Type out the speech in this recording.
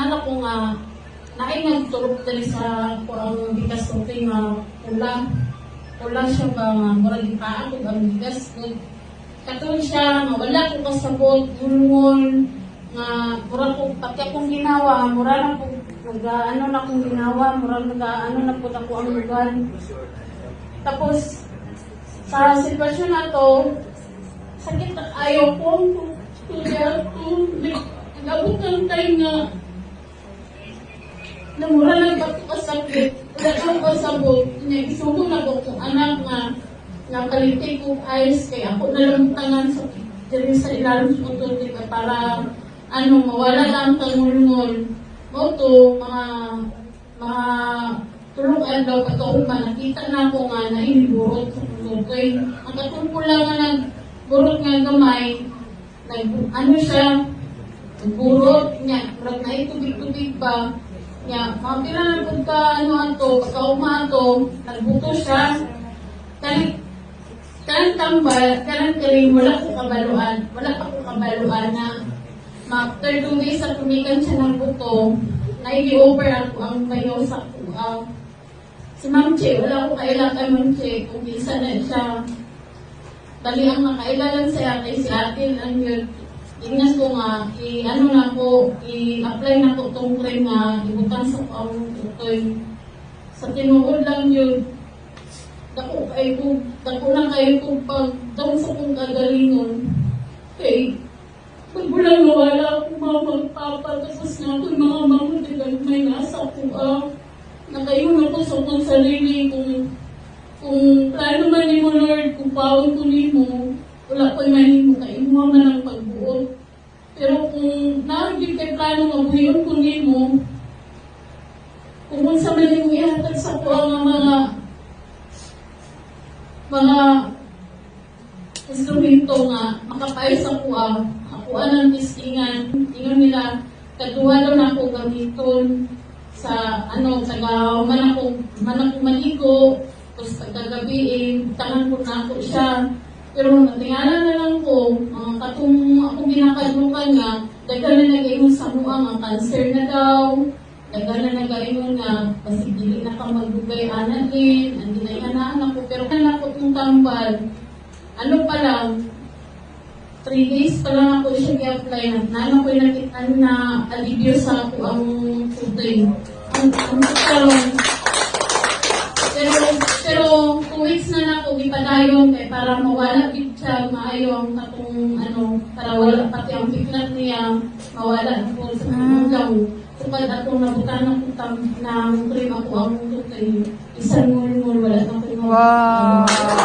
anak ko nga, naay nagtulog dali sa kurang bigas ko nga ulang. Ulang siya ba nga, murag ipaan ko ang bigas ko. Katulad siya, nga wala ko kasabot, gulungol, nga murag ko, pati akong ginawa, murag na po, ano na akong ginawa, murag ano na po ako ang lugar. Tapos, sa sitwasyon na to, sakit na ayaw ko, kaya ko, nag-abot ng time nga, na mura lang ba ito kasakit, wala akong kasabot, isugo na ko kung anak nga, nakaliti ko ayos, kaya ako nalamtangan sa ilalim sa utol, diba, para, mawala lang tangulungol. Moto, mga tulugan daw katauman, nakita na ako nga na iniburot sa tuloy. Ang katulpo lang nga nagburot nga gamay, siya, nagburot niya, murag na itubig-tubig pa, niya, mga pila na pagka, pagka-umato, nagbuto siya, kanang tambal, kanang kaling, wala pa ko kabaluan na, after 2 days sa tumikan siya ng buto, na-i-over ako ang bayo sa si Ma'am Che, wala ko kailan kay Ma'am Che, kung isa na siya. Bali ang nakailalan siya kay si Atin, ang yun, tingnan ko nga, i-apply na ko itong cream nga, ibutang sa ang utoy. Sa tinuod lang yun, dako na kayo kung pag-down sa kong kagalingon. Okay, pagbulang nawala akong mga magpapa, tapos nga akong mga mamudigan, may nasa ko, nakayun ako sa kong sarili, kung plano man ni mo, Lord, kung pawag ko ni mo, wala ko man mo, kainuha man ang pagbuot. Pero kung naragin kay plano nga buhayon ko ni mo, kung sa man mo ihatag sa ko ang mga instrumento nga, makapayos sa kuha, hakuan ng tistingan, tingnan nila, kaduha daw na ako gamiton sa, man ako maligo, tapos pagkagabi, tangan ko na ako siya. Pero natingala na lang ko, katong akong ginakadlukan nga, dagan na nag-iyon sa mua nga, cancer na daw, dagan na nag-iyon nga, pasigili na ka magbugay anak din, hindi na ihanaan ako, pero kaya ako itong tambal, pa lang, 3 days pa lang ako siya i-apply na. Naan ako'y nakita na alibyo sa ako ang putoy. Ang pero 2 weeks na ako ipadayon kaya para mawala din siya, maayo ang katong para wala pati ang biglat niya, mawala po sa hanggang. Kapag ako nabutan ako ng cream ako ang putoy, isang ngul-ngul, wala na ko. Wow!